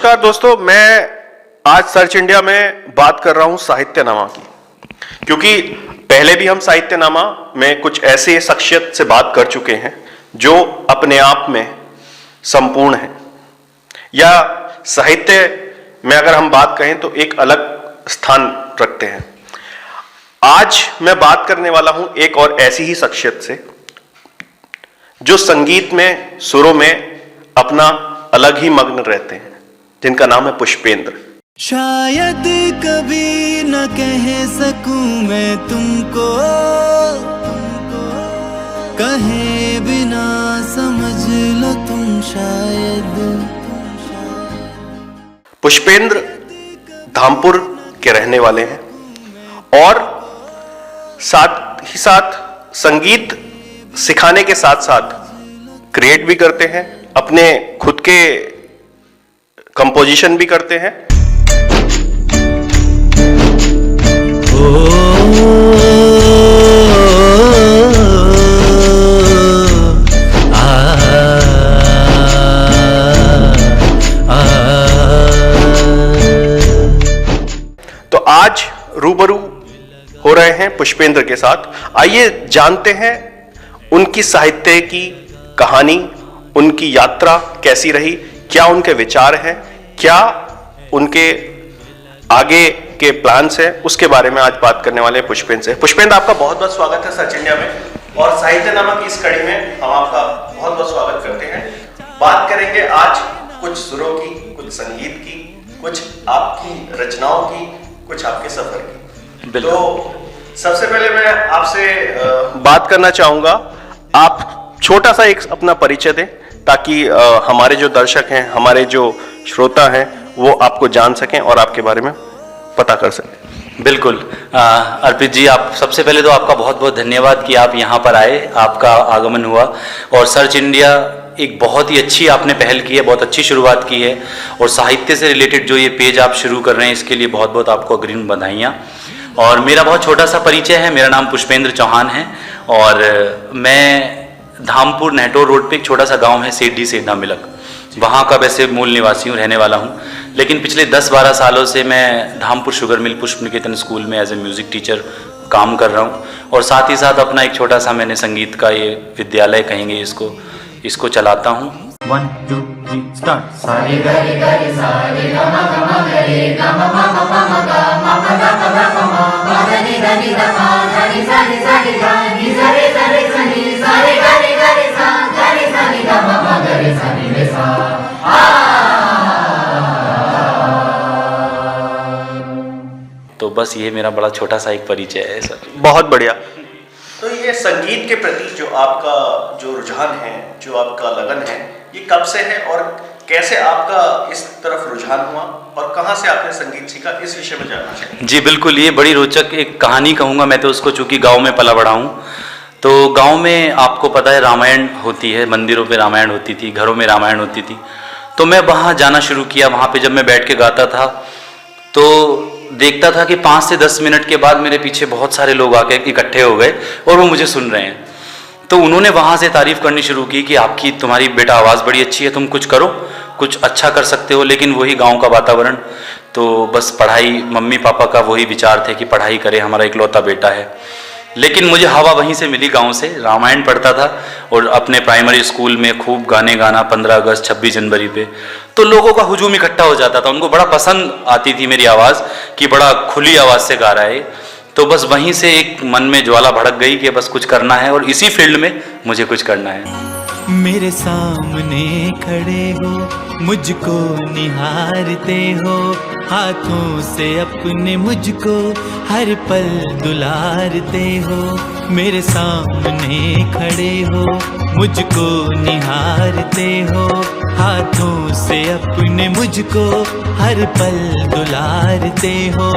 नमस्कार दोस्तों, मैं आज सर्च इंडिया में बात कर रहा हूं साहित्यनामा की, क्योंकि पहले भी हम साहित्यनामा में कुछ ऐसे शख्सियत से बात कर चुके हैं जो अपने आप में संपूर्ण है, या साहित्य में अगर हम बात कहें तो एक अलग स्थान रखते हैं। आज मैं बात करने वाला हूं एक और ऐसी ही शख्सियत से जो संगीत में, सुरों में अपना अलग ही मग्न रहते हैं, जिनका नाम है पुष्पेंद्र। शायद कभी न कह सकूं मैं तुमको, कहे बिना समझ लो तुम शायद। पुष्पेंद्र धामपुर के रहने वाले हैं और साथ ही साथ संगीत सिखाने के साथ साथ क्रिएट भी करते हैं, अपने खुद के कंपोजिशन भी करते हैं। तो आज रूबरू हो रहे हैं पुष्पेंद्र के साथ। आइए जानते हैं उनकी साहित्य की कहानी, उनकी यात्रा कैसी रही, क्या उनके विचार हैं, क्या उनके आगे के प्लान्स हैं, उसके बारे में आज बात करने वाले हैं पुष्पेंद्र से। पुष्पेंद्र, आपका बहुत बहुत स्वागत है सर्च इंडिया में, और साहित्यनामा की इस कड़ी में हम आपका बहुत बहुत स्वागत करते हैं। बात करेंगे आज कुछ सुरों की, कुछ संगीत की, कुछ आपकी रचनाओं की, कुछ आपके सफर की। तो सबसे पहले मैं आपसे बात करना चाहूंगा, आप छोटा सा एक अपना परिचय दें ताकि हमारे जो दर्शक हैं, हमारे जो श्रोता हैं, वो आपको जान सकें और आपके बारे में पता कर सकें। बिल्कुल अर्पित जी, आप सबसे पहले तो आपका बहुत बहुत धन्यवाद कि आप यहाँ पर आए, आपका आगमन हुआ। और सर्च इंडिया एक बहुत ही अच्छी आपने पहल की है, बहुत अच्छी शुरुआत की है, और साहित्य से रिलेटेड जो ये पेज आप शुरू कर रहे हैं इसके लिए बहुत बहुत आपको अग्रिम बधाइयाँ। और मेरा बहुत छोटा सा परिचय है, मेरा नाम पुष्पेंद्र चौहान है और मैं धामपुर नेहटोर रोड पे एक छोटा सा गांव है सेठी सेठा मिलक, वहाँ का वैसे मूल निवासी हूँ, रहने वाला हूँ। लेकिन पिछले 10-12 सालों से मैं धामपुर शुगर मिल पुष्प निकेतन स्कूल में एज ए म्यूज़िक टीचर काम कर रहा हूँ, और साथ ही साथ अपना एक छोटा सा मैंने संगीत का ये विद्यालय कहेंगे इसको चलाता हूँ। 1 2 3 स्टार्ट। सारे गरे गरे सारे ग म ग म गरे ग म म म म म ग म प द प द प म प द नि द नि द प ध नि सा नि सा नि ग नि सा रे सा रे सा नि सारे गरे गरे सा गरे सा नि ग म म गरे सा नि रे सा। तो बस ये मेरा बड़ा छोटा सा एक परिचय है सर। बहुत बढ़िया। तो ये संगीत के प्रति जो आपका जो रुझान है, जो आपका लगन है, ये कब से है और कैसे आपका इस तरफ रुझान हुआ और कहाँ से आपने संगीत सीखा, इस विषय में जानना चाहिए। जी बिल्कुल, ये बड़ी रोचक एक कहानी कहूँगा मैं तो उसको, चूँकि गांव में पला बड़ा हूँ। तो गांव में आपको पता है रामायण होती है, मंदिरों पे रामायण होती थी, घरों में रामायण होती थी। तो मैं वहाँ जाना शुरू किया। वहाँ पे जब मैं बैठ के गाता था तो देखता था कि 5 से 10 मिनट के बाद मेरे पीछे बहुत सारे लोग आके इकट्ठे हो गए और वो मुझे सुन रहे हैं। तो उन्होंने वहाँ से तारीफ़ करनी शुरू की कि तुम्हारी बेटा आवाज़ बड़ी अच्छी है, तुम कुछ करो, कुछ अच्छा कर सकते हो। लेकिन वही गांव का वातावरण, तो बस पढ़ाई, मम्मी पापा का वही विचार थे कि पढ़ाई करे, हमारा इकलौता बेटा है। लेकिन मुझे हवा वहीं से मिली, गांव से। रामायण पढ़ता था और अपने प्राइमरी स्कूल में खूब गाने गाना 15 अगस्त 26 जनवरी पे। तो लोगों का हुजूम इकट्ठा हो जाता था, उनको बड़ा पसंद आती थी मेरी आवाज़ कि बड़ा खुली आवाज़ से गा रहा है। तो बस वहीं से एक मन में ज्वाला भड़क गई कि बस कुछ करना है और इसी फील्ड में मुझे कुछ करना है। मेरे सामने खड़े हो, मुझको निहारते हो, हाथों से अपने मुझको हर पल दुलारते हो। मेरे सामने खड़े हो, मुझको निहारते हो, हाथों से अपने मुझको हर पल दुलारते हो।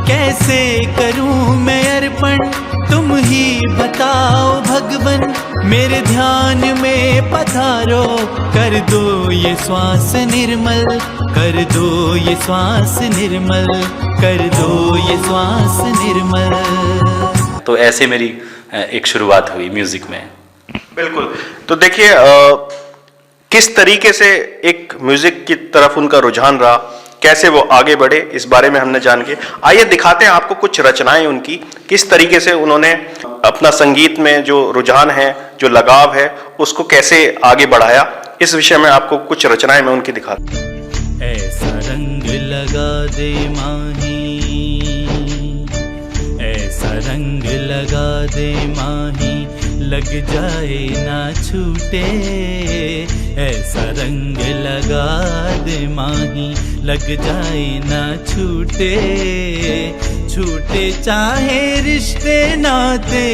कैसे करूं मैं अर्पण, तुम ही बताओ भगवन, मेरे ध्यान में पधारो, कर दो ये श्वास निर्मल, कर दो ये श्वास निर्मल, कर दो ये श्वास निर्मल। तो ऐसे मेरी एक शुरुआत हुई म्यूजिक में। बिल्कुल। तो देखिए, किस तरीके से एक म्यूजिक की तरफ उनका रुझान रहा, कैसे वो आगे बढ़े, इस बारे में हमने जान के आइए दिखाते हैं आपको कुछ रचनाएं उनकी, किस तरीके से उन्होंने अपना संगीत में जो रुझान है, जो लगाव है, उसको कैसे आगे बढ़ाया। इस विषय में आपको कुछ रचनाएं मैं उनकी दिखाता हूं। ऐसा रंग लगा दे माही, ऐसा रंग लगा दे माही, लग जाए ना छूटे। ऐसा रंग लगा दे माही, लग जाए ना छूटे। छूटे चाहे रिश्ते नाते,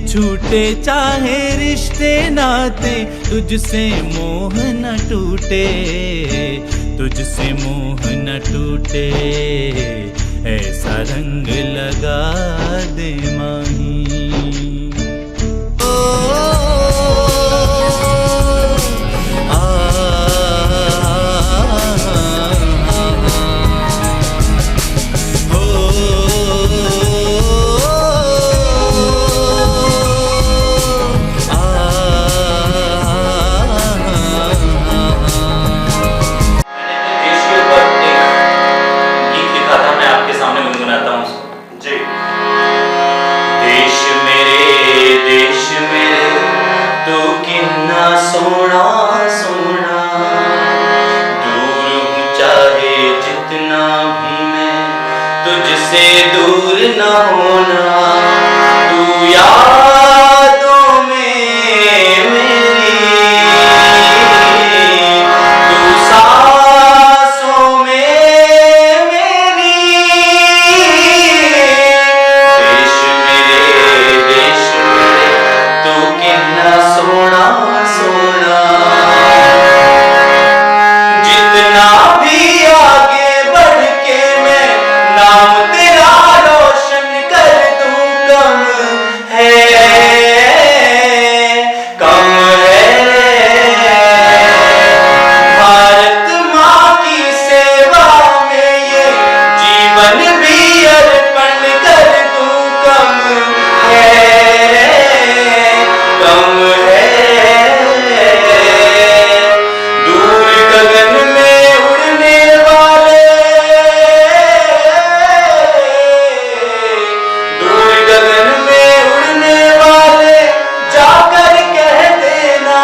छूटे चाहे रिश्ते नाते, तुझसे मोह न टूटे, तुझसे मोह न टूटे। ऐसा रंग लगा दे माही। सोना सोना दूर हूँ चाहे जितना भी मैं, तुझसे दूर न होना। तू यादों में मेरी, तू सांसों में मेरी। देश मेरे तू कितना सोना सोना। जितना भी आगे बढ़ के मैं नाम तेरा रोशन कर दूं, कम है, कम है। भारत माँ की सेवा में ये जीवन भी अर्पण कर दूं, कम है, कम है। दूर गगन में उड़ने वाले, दूर गगन में उड़ने वाले, जाकर कह देना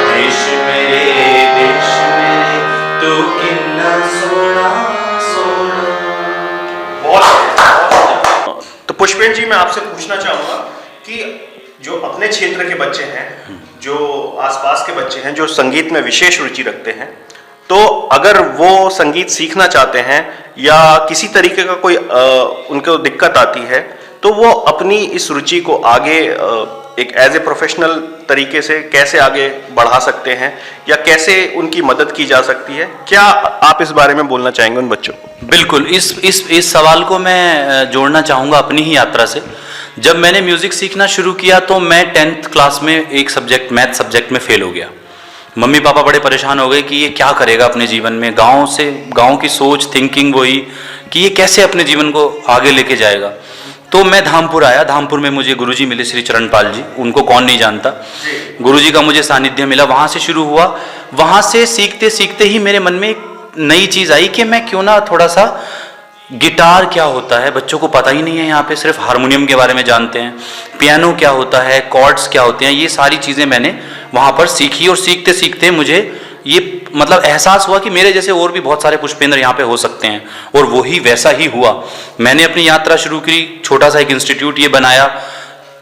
देश मेरे तू कितना सोना सोना। तो पुष्पेंद्र जी, मैं आपसे पूछना चाहूंगा कि जो अपने क्षेत्र के बच्चे हैं, जो आसपास के बच्चे हैं, जो संगीत में विशेष रुचि रखते हैं, तो अगर वो संगीत सीखना चाहते हैं या किसी तरीके का कोई उनको दिक्कत आती है, तो वो अपनी इस रुचि को आगे एक एज ए प्रोफेशनल तरीके से कैसे आगे बढ़ा सकते हैं या कैसे उनकी मदद की जा सकती है? क्या आप इस बारे में बोलना चाहेंगे उन बच्चों को? बिल्कुल, इस सवाल को मैं जोड़ना चाहूँगा अपनी ही यात्रा से। जब मैंने म्यूज़िक सीखना शुरू किया तो मैं 10th क्लास में एक सब्जेक्ट, मैथ सब्जेक्ट में फेल हो गया। मम्मी पापा बड़े परेशान हो गए कि ये क्या करेगा अपने जीवन में, गांव की सोच, थिंकिंग वही कि ये कैसे अपने जीवन को आगे लेके जाएगा। तो मैं धामपुर आया। धामपुर में मुझे गुरुजी मिले, श्री चरणपाल जी, उनको कौन नहीं जानता। गुरुजी का मुझे सानिध्य मिला, वहाँ से शुरू हुआ। वहाँ से सीखते सीखते ही मेरे मन में एक नई चीज़ आई कि मैं क्यों ना थोड़ा सा गिटार क्या होता है, बच्चों को पता ही नहीं है, यहाँ पे सिर्फ हारमोनियम के बारे में जानते हैं, पियानो क्या होता है, कॉर्ड्स क्या होते हैं, ये सारी चीज़ें मैंने वहाँ पर सीखी। और सीखते सीखते मुझे ये मतलब एहसास हुआ कि मेरे जैसे और भी बहुत सारे पुष्पेंद्र यहाँ पे हो सकते हैं, और वही वैसा ही हुआ। मैंने अपनी यात्रा शुरू की, छोटा सा एक इंस्टीट्यूट ये बनाया।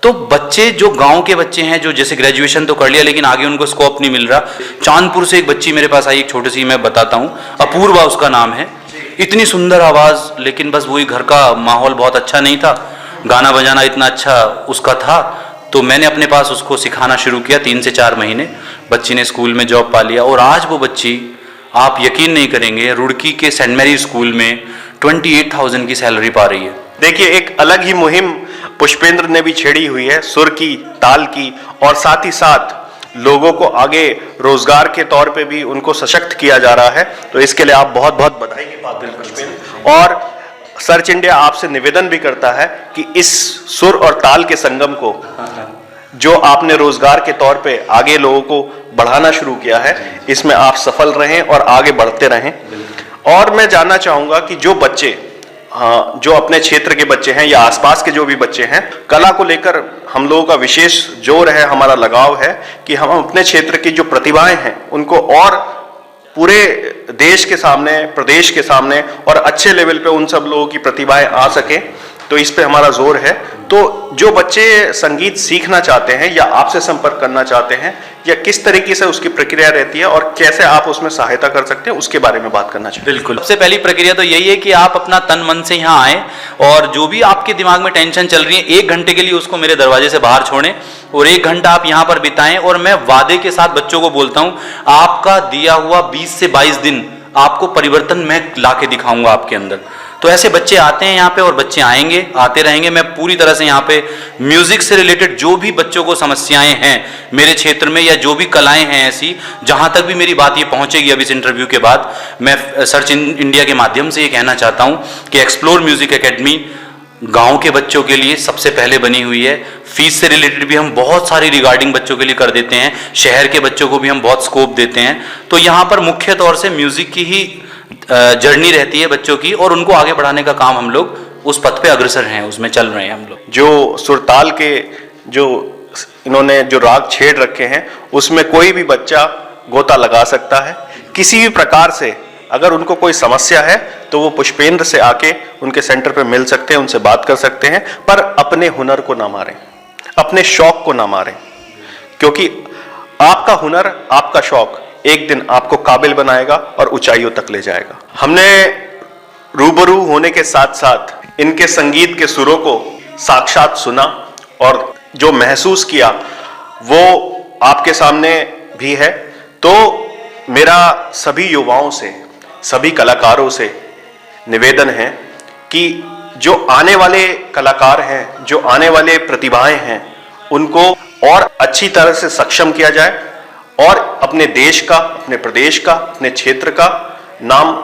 तो बच्चे जो गांव के बच्चे हैं, जो जैसे ग्रेजुएशन तो कर लिया लेकिन आगे उनको स्कोप नहीं मिल रहा। चांदपुर से एक बच्ची मेरे पास आई, एक छोटी सी, मैं बताता हूँ, अपूर्वा उसका नाम है। इतनी सुंदर आवाज़, लेकिन बस वही घर का माहौल बहुत अच्छा नहीं था, गाना बजाना इतना अच्छा उसका था। तो मैंने अपने पास उसको सिखाना शुरू किया। 3 से 4 महीने बच्ची ने स्कूल में जॉब पा लिया, और आज वो बच्ची, आप यकीन नहीं करेंगे, रुड़की के सेंट मैरी स्कूल में 28,000 की सैलरी पा रही है। देखिए, एक अलग ही मुहिम पुष्पेंद्र ने भी छेड़ी हुई है, सुर की, ताल की, और साथ ही साथ लोगों को आगे रोजगार के तौर पे भी उनको सशक्त किया जा रहा है। तो इसके लिए आप बहुत बहुत बधाई के पात्र हैं पुष्पेंद्र। और सर्च इंडिया आपसे निवेदन भी करता है कि इस सुर और ताल के संगम को जो आपने रोजगार के तौर पे आगे लोगों को बढ़ाना शुरू किया है, इसमें आप सफल रहें और आगे बढ़ते रहें। और मैं जानना चाहूंगा कि जो बच्चे, जो अपने क्षेत्र के बच्चे हैं या आसपास के जो भी बच्चे हैं, कला को लेकर हम लोगों का विशेष जोर है, हमारा लगाव है कि हम अपने क्षेत्र की जो प्रतिभाएं हैं उनको और पूरे देश के सामने, प्रदेश के सामने और अच्छे लेवल पे उन सब लोगों की प्रतिभाएं आ सके, तो इस पे हमारा जोर है। तो जो बच्चे संगीत सीखना चाहते हैं या आपसे संपर्क करना चाहते हैं, या किस तरीके से उसकी प्रक्रिया रहती है और कैसे आप उसमें सहायता कर सकते हैं, उसके बारे में बात करना चाहिए। बिल्कुल, सबसे पहली प्रक्रिया तो यही है कि आप अपना तन मन से यहाँ आए और जो भी आपके दिमाग में टेंशन चल रही है, 1 घंटे के लिए उसको मेरे दरवाजे से बाहर छोड़ें और 1 घंटा आप यहाँ पर बिताएं। और मैं वादे के साथ बच्चों को बोलता हूँ, आपका दिया हुआ 20 से 22 दिन आपको परिवर्तन मैं ला के दिखाऊंगा आपके अंदर। तो ऐसे बच्चे आते हैं यहाँ पे और बच्चे आएंगे, आते रहेंगे। मैं पूरी तरह से यहाँ पे म्यूजिक से रिलेटेड जो भी बच्चों को समस्याएं हैं मेरे क्षेत्र में, या जो भी कलाएं हैं ऐसी, जहां तक भी मेरी बात ये पहुंचेगी अब इस इंटरव्यू के बाद, मैं सर्च इंडिया के माध्यम से ये कहना चाहता हूं कि एक्सप्लोर म्यूजिक एकेडमी गांव के बच्चों के लिए सबसे पहले बनी हुई है। फीस से रिलेटेड भी हम बहुत सारी रिगार्डिंग बच्चों के लिए कर देते हैं, शहर के बच्चों को भी हम बहुत स्कोप देते हैं। तो यहाँ पर मुख्य तौर से म्यूजिक की ही जर्नी रहती है बच्चों की, और उनको आगे बढ़ाने का काम हम लोग उस पथ पे अग्रसर हैं, उसमें चल रहे हैं हम लोग। जो सुरताल के जो इन्होंने जो राग छेड़ रखे हैं, उसमें कोई भी बच्चा गोता लगा सकता है किसी भी प्रकार से। अगर उनको कोई समस्या है तो वो पुष्पेंद्र से आके उनके सेंटर पे मिल सकते हैं, उनसे बात कर सकते हैं, पर अपने हुनर को ना मारें, अपने शौक को ना मारें, क्योंकि आपका हुनर, आपका शौक एक दिन आपको काबिल बनाएगा और ऊंचाइयों तक ले जाएगा। हमने रूबरू होने के साथ साथ इनके संगीत के सुरों को साक्षात सुना और जो महसूस किया वो आपके सामने भी है। तो मेरा सभी युवाओं से, सभी कलाकारों से निवेदन है कि जो आने वाले कलाकार हैं, जो आने वाले प्रतिभाएं हैं, उनको और अच्छी तरह से सक्षम किया जाए और अपने देश का, अपने प्रदेश का, अपने क्षेत्र का नाम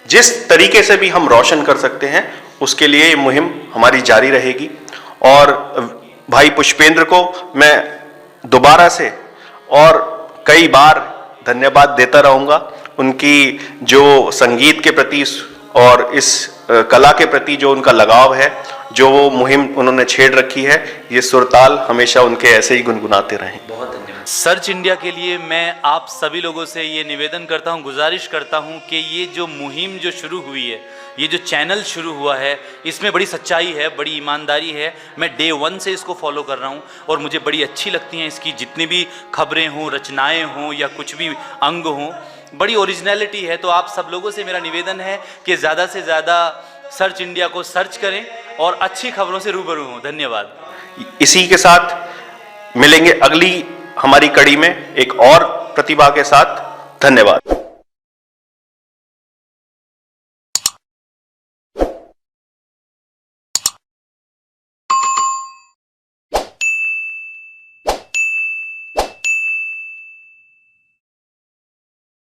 जिस तरीके से भी हम रोशन कर सकते हैं, उसके लिए ये मुहिम हमारी जारी रहेगी। और भाई पुष्पेंद्र को मैं दोबारा से और कई बार धन्यवाद देता रहूंगा। उनकी जो संगीत के प्रति और इस कला के प्रति जो उनका लगाव है, जो वो मुहिम उन्होंने छेड़ रखी है, ये सुरताल हमेशा उनके ऐसे ही गुनगुनाते रहें। बहुत धन्यवाद। सर्च इंडिया के लिए मैं आप सभी लोगों से ये निवेदन करता हूँ, गुजारिश करता हूँ कि ये जो मुहिम जो शुरू हुई है, ये जो चैनल शुरू हुआ है, इसमें बड़ी सच्चाई है, बड़ी ईमानदारी है। मैं डे 1 से इसको फॉलो कर रहा हूँ और मुझे बड़ी अच्छी लगती हैं इसकी जितनी भी खबरें हों, रचनाएं हों या कुछ भी अंग हों, बड़ी ओरिजिनलिटी है। तो आप सब लोगों से मेरा निवेदन है कि ज़्यादा से ज़्यादा सर्च इंडिया को सर्च करें और अच्छी खबरों से रूबरू हों। धन्यवाद। इसी के साथ मिलेंगे अगली हमारी कड़ी में एक और प्रतिभा के साथ। धन्यवाद।